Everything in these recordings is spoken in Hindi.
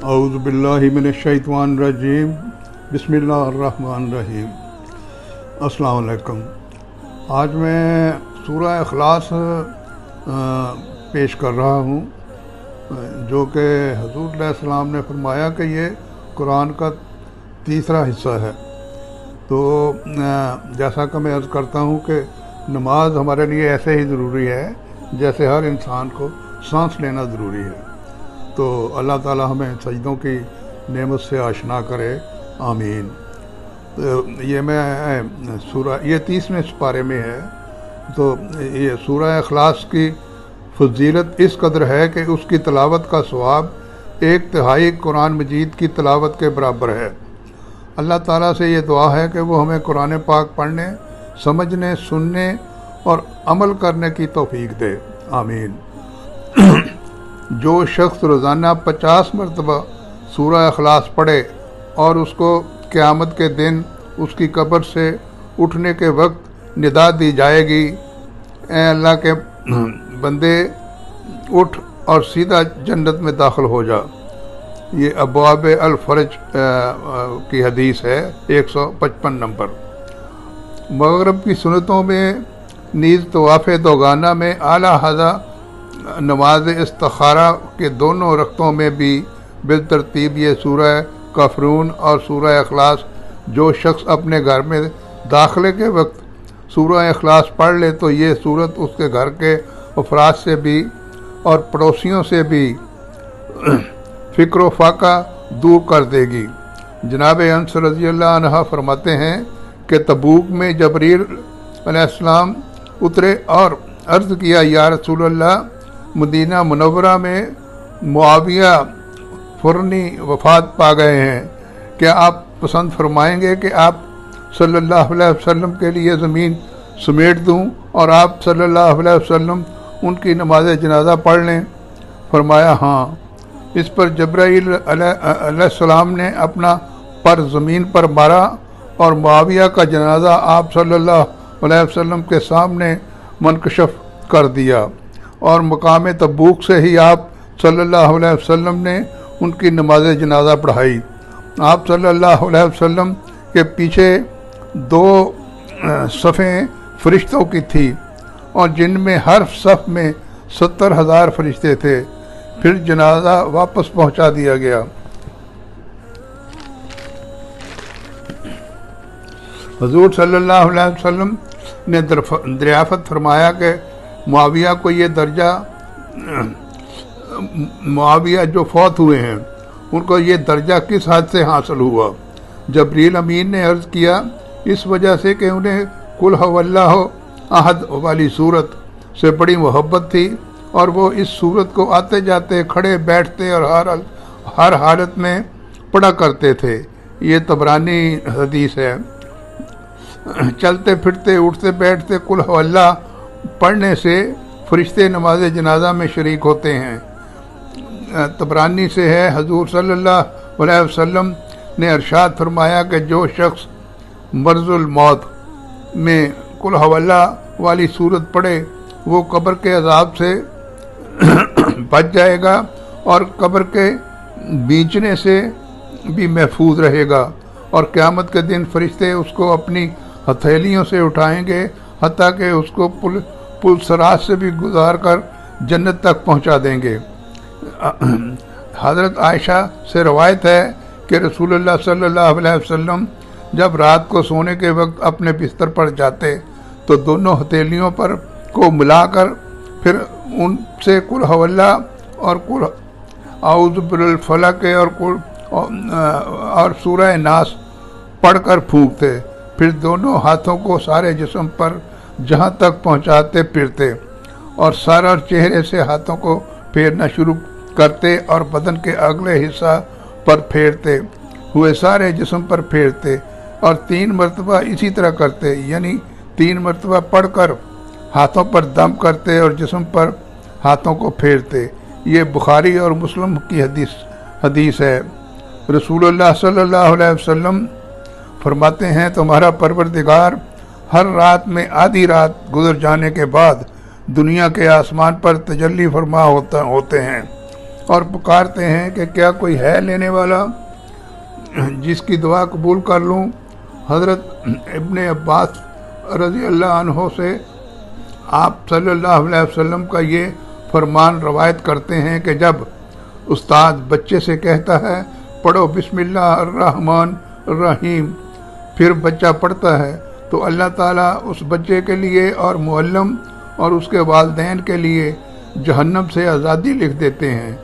औज़ु बिल्लाहि मिनश्शैतानिर रजीम बिस्मिल्लाहिर्रहमानिर्रहीम। अस्सलाम वालेकुम। आज मैं सूरह इखलास पेश कर रहा हूँ, जो कि हुज़ूर अलैहिस्सलाम ने फरमाया कि ये कुरान का तीसरा हिस्सा है। तो जैसा कि मैं अर्ज़ करता हूँ कि नमाज हमारे लिए ऐसे ही ज़रूरी है जैसे हर इंसान को सांस लेना ज़रूरी है। तो अल्लाह ताला हमें सजदों की नेमत से आशना करे, आमीन। तो ये ये 30वें पारे में है। तो ये सूरह इखलास की फजीलत इस कदर है कि उसकी तिलावत का सवाब 1/3 कुरान मजीद की तिलावत के बराबर है। अल्लाह ताला से ये दुआ है कि वो हमें कुरान पाक पढ़ने, समझने, सुनने और अमल करने की तौफीक दे, आमीन। जो शख्स रोज़ाना 50 मरतबा सूरह इखलास पढ़े और उसको क़यामत के दिन उसकी कब्र से उठने के वक्त निदा दी जाएगी, ए अल्लाह के बंदे उठ और सीधा जन्नत में दाखिल हो जा। ये अब्वाब अल फरज की हदीस है, 155 नंबर। मगरिब की सुन्नतों में नीज़ तवाफ़ दोगाना में आला हज़ा नमाज इस्तिखारा के दोनों रख्तों में भी बिलतरतीब ये सूरह काफिरून और सूरह इखलास जो शख्स अपने घर में दाखिले के वक्त सूरह इखलास पढ़ ले तो ये सूरत उसके घर के अफराद से भी और पड़ोसियों से भी फ़िक्र फाका दूर कर देगी। जनाब अनस रज़ियल्लाहु अन्हा फरमाते हैं कि तबूक में जबरील अलैहिस्सलाम उतरे और अर्ज़ किया, या रसूलल्लाह, मदीना मुनव्वरा में मुआविया फुरनी वफ़ात पा गए हैं, क्या आप पसंद फरमाएंगे कि आप सल्लल्लाहु अलैहि वसल्लम के लिए ज़मीन समेट दूं और आप सल्लल्लाहु अलैहि वसल्लम उनकी नमाज जनाजा पढ़ लें? फरमाया, हाँ। इस पर जब्राईल अलैहिस्सलाम ने अपना पर ज़मीन पर मारा और मुआविया का जनाजा आप सल्लल्लाहु अलैहि वसल्लम के सामने मनकशफ कर दिया और मकाम तबूक से ही आप सल्लल्लाहु अलैहि वसल्लम ने उनकी नमाज जनाजा पढ़ाई। आप सल्लल्लाहु अलैहि वसल्लम के पीछे 2 सफ़ें फरिश्तों की थी और जिनमें हर सफ़ में 70,000 फरिश्ते थे। फिर जनाजा वापस पहुंचा दिया गया। हुज़ूर सल्लल्लाहु अलैहि वसल्लम ने दरियाफ़त फरमाया कि मुआविया को ये दर्जा, मुआविया जो फौत हुए हैं उनको ये दर्जा किस हद से हासिल हुआ? जबरील अमीन ने अर्ज़ किया, इस वजह से कि उन्हें कुल हुवल्लाहु अहद वाली सूरत से बड़ी मोहब्बत थी और वो इस सूरत को आते जाते, खड़े बैठते और हर हालत में पढ़ा करते थे। ये तबरानी हदीस है। चलते फिरते, उठते बैठते कुल हुवल्लाह पढ़ने से फरिश्ते नमाज जनाजा में शरीक होते हैं। तबरानी से है, हुज़ूर सल्लल्लाहु अलैहि वसल्लम ने इरशाद फरमाया कि जो शख्स मर्ज़ुल मौत में कुल हुवल्लाह वाली सूरत पढ़े वो कब्र के अज़ाब से बच जाएगा और कब्र के बीचने से भी महफूज रहेगा और क़यामत के दिन फरिश्ते उसको अपनी हथेलियों से उठाएंगे हत्ता कि उसको पुल सरात से भी गुजार कर जन्नत तक पहुंचा देंगे। हज़रत आयशा से रवायत है कि रसूलुल्लाह सल्लल्लाहु अलैहि वसल्लम जब रात को सोने के वक्त अपने बिस्तर पर जाते तो दोनों हथेलियों पर को मिलाकर फिर उनसे कुल हुवल्लाह और कुल औज़ु बिल फलक और सूरह नास पढ़कर फूंकते, फिर दोनों हाथों को सारे जिस्म पर जहाँ तक पहुँचाते फिरते और सर और चेहरे से हाथों को फेरना शुरू करते और बदन के अगले हिस्सा पर फेरते हुए सारे जिस्म पर फेरते और 3 मरतबा इसी तरह करते, यानी 3 मरतबा पढ़कर हाथों पर दम करते और जिस्म पर हाथों को फेरते। ये बुखारी और मुस्लिम की हदीस है। रसूलुल्लाह सल्लल्लाहु अलैहि वसल्लम फरमाते हैं, तुम्हारा परवरदिगार हर रात में आधी रात गुजर जाने के बाद दुनिया के आसमान पर तजल्ली फरमा होते हैं और पुकारते हैं कि क्या कोई है लेने वाला जिसकी दुआ कबूल कर लूँ। हज़रत इब्ने अब्बास रज़ी अल्लाह अन्हो से आप सल्लल्लाहु अलैहि वसल्लम का ये फरमान रवायत करते हैं कि जब उस्ताद बच्चे से कहता है पढ़ो बिस्मिल्लाहिर्रहमानिर्रहीम, फिर बच्चा पढ़ता है तो अल्लाह ताला उस बच्चे के लिए और मुअल्लिम और उसके वालिदैन के लिए जहन्नम से आज़ादी लिख देते हैं।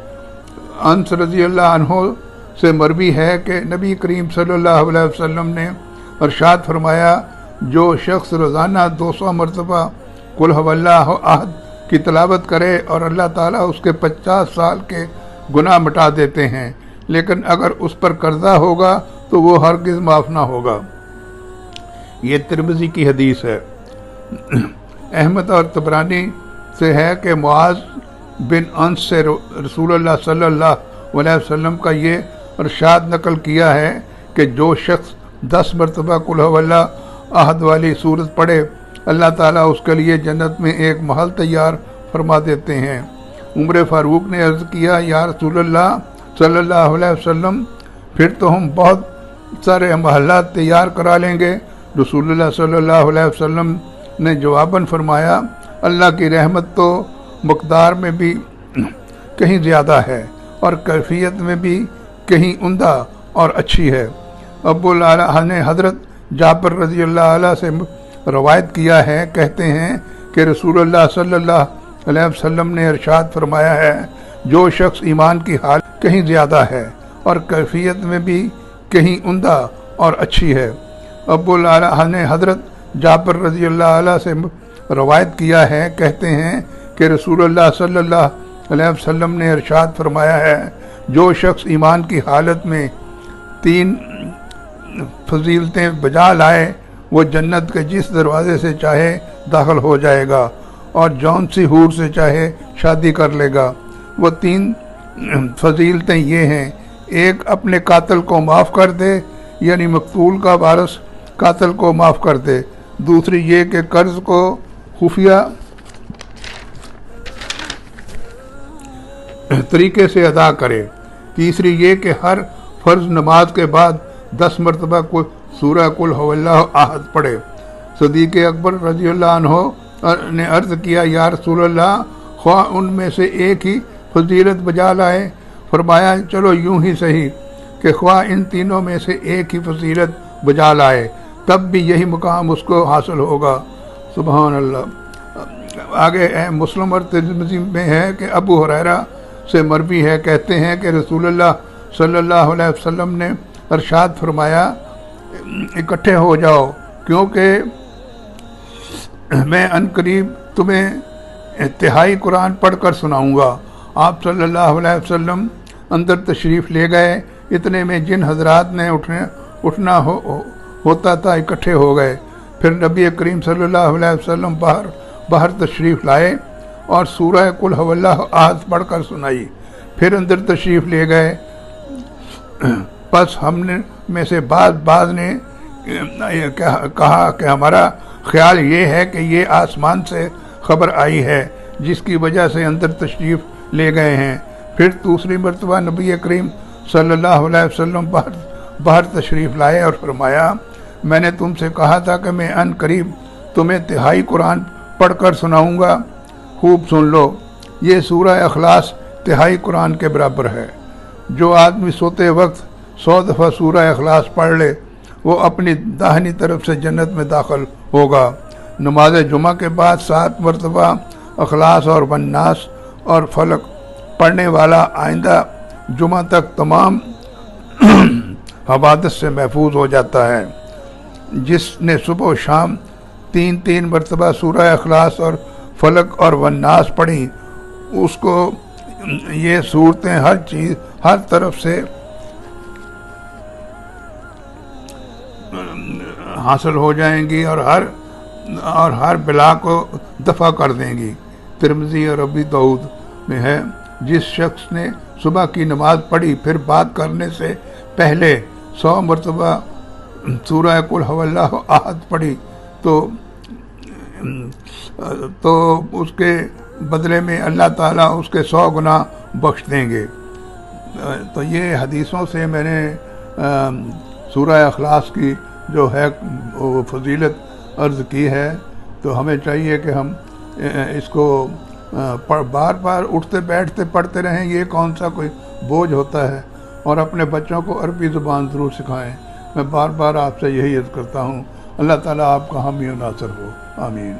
अनस रज़ी अल्लाह अन्हो से मरवी है कि नबी करीम सल्लल्लाहु अलैहि वसल्लम ने इरशाद फरमाया, जो शख्स रोज़ाना 200 मरतबा कुल हुवल्लाहु अहद की तिलावत करे और अल्लाह ताला उसके 50 साल के गुनाह मिटा देते हैं, लेकिन अगर उस पर कर्जा होगा तो वो हरगिज़ माफ़ ना होगा। ये तिरमिज़ी की हदीस है। अहमद और तबरानी से है कि मुआज़ बिन अंस से रसूलुल्लाह सल्लल्लाहु अलैहि वसल्लम का ये इरशाद नकल किया है कि जो शख्स 10 मरतबा कुल हुवल्लाहु अहद वाली सूरत पढ़े अल्लाह ताला उसके लिए जन्नत में एक महल तैयार फरमा देते हैं। उमर फ़ारूक ने अर्ज़ किया, या रसूलल्लाह सल्लल्लाहु अलैहि वसल्लम, फिर तो हम बहुत सारे महल्ला तैयार करा लेंगे। रसूलुल्लाह सल्लल्लाहु अलैहि वसल्लम ने जवाबन फरमाया, अल्लाह की रहमत तो मकदार में भी कहीं ज़्यादा है और कैफियत में भी कहीं उम्दा और अच्छी है। अब्बुल आला ने हज़रत जाबिर रज़ी अल्लाह अन्हु से रवायत किया है, कहते हैं कि रसूलुल्लाह सल्लल्लाहु अलैहि वसल्लम ने इरशाद फरमाया है, जो शख्स ईमान की हाल कहीं ज़्यादा है और कैफियत में भी कहीं उम्दा और अच्छी है। अब्बुल आला ने हज़रत जाबिर रज़ी अल्लाह अन्हु से रवायत किया है, कहते हैं कि रसूलुल्लाह सल्लल्लाहु अलैहि वसल्लम ने इरशाद फरमाया है, जो शख्स ईमान की हालत में 3 फजीलतें बजा लाए वो जन्नत के जिस दरवाजे से चाहे दाखिल हो जाएगा और जौन सी हूर से चाहे शादी कर लेगा। वो 3 फजीलतें ये हैं, एक अपने कातिल को माफ़ कर दे, यानी मकतूल का वारिस कातिल को माफ़ कर दे। दूसरी ये कि कर्ज़ को खुफिया तरीके से अदा करे। तीसरी ये कि हर फ़र्ज़ नमाज के बाद 10 मरतबा को सूरह कुल हुवल्लाहु अहद पढ़े। सदीक़ अकबर रज़ी अल्लाह अन्हो ने अर्ज़ किया, या रसूलल्लाह, ख्वाह उनमें से एक ही फजीलत बजा लाए। फरमाया, चलो यूं ही सही कि ख्वाह इन तीनों में से एक ही फजीलत बजा लाए, तब भी यही मुकाम उसको हासिल होगा। सुभान अल्लाह। आगे मुस्लिम और तिरमिज़ी में है कि अबू हुरैरा से मरवी है, कहते हैं कि रसूलुल्लाह सल्लल्लाहु अलैहि वसल्लम ने इरशाद फरमाया, इकट्ठे हो जाओ क्योंकि मैं अनकरीब तुम्हें तिहाई कुरान पढ़कर सुनाऊंगा। आप सल्लल्लाहु अलैहि वसल्लम अंदर तशरीफ़ ले गए। इतने में जिन हजरात ने उठना होता था इकट्ठे हो गए। फिर नबी करीम सल्लल्लाहु अलैहि वसल्लम बाहर तशरीफ़ लाए और सूरह कुल हुवल्लाहु अहद पढ़कर सुनाई। फिर अंदर तशरीफ़ ले गए। बस हमने में से बाज़ ने कहा कि हमारा ख्याल ये है कि ये आसमान से ख़बर आई है जिसकी वजह से अंदर तशरीफ़ ले गए हैं। फिर दूसरी मरतबा नबी करीम सल्लल्लाहु अलैहि वसल्लम बाहर तशरीफ़ लाए और फरमाया, मैंने तुमसे कहा था कि मैं अन करीब तुम्हें तिहाई कुरान पढ़कर सुनाऊंगा, खूब सुन लो। ये सूरह इखलास तिहाई कुरान के बराबर है। जो आदमी सोते वक्त 100 दफ़ा सूरह इखलास पढ़ ले वो अपनी दाहिनी तरफ से जन्नत में दाखिल होगा। नमाज जुमा के बाद 7 मरतबा इखलास और वन्नास और फलक पढ़ने वाला आइंदा जुमा तक तमाम हवादत से महफूज हो जाता है। जिसने सुबह शाम 3 मरतबा सूरह इखलास और फलक और वन्नास पढ़ी उसको ये सूरतें हर तरफ से हासिल हो जाएंगी और हर बिला को दफ़ा कर देंगी। तिरमिज़ी और अबी दाऊद में है, जिस शख्स ने सुबह की नमाज पढ़ी फिर बात करने से पहले 100 मरतबा सूरह कुल हुवल्लाहु अहद पढ़ी तो उसके बदले में अल्लाह ताला उसके 100 गुनाह बख्श देंगे। तो ये हदीसों से मैंने सूरह अखलास की जो है वो फजीलत अर्ज़ की है। तो हमें चाहिए कि हम इसको बार बार उठते बैठते पढ़ते रहें। ये कौन सा कोई बोझ होता है। और अपने बच्चों को अरबी ज़ुबान ज़रूर सिखाएं। मैं बार बार आपसे यही अर्ज़ करता हूँ। अल्लाह ताला आपका हामी और नासर हो। आमीन।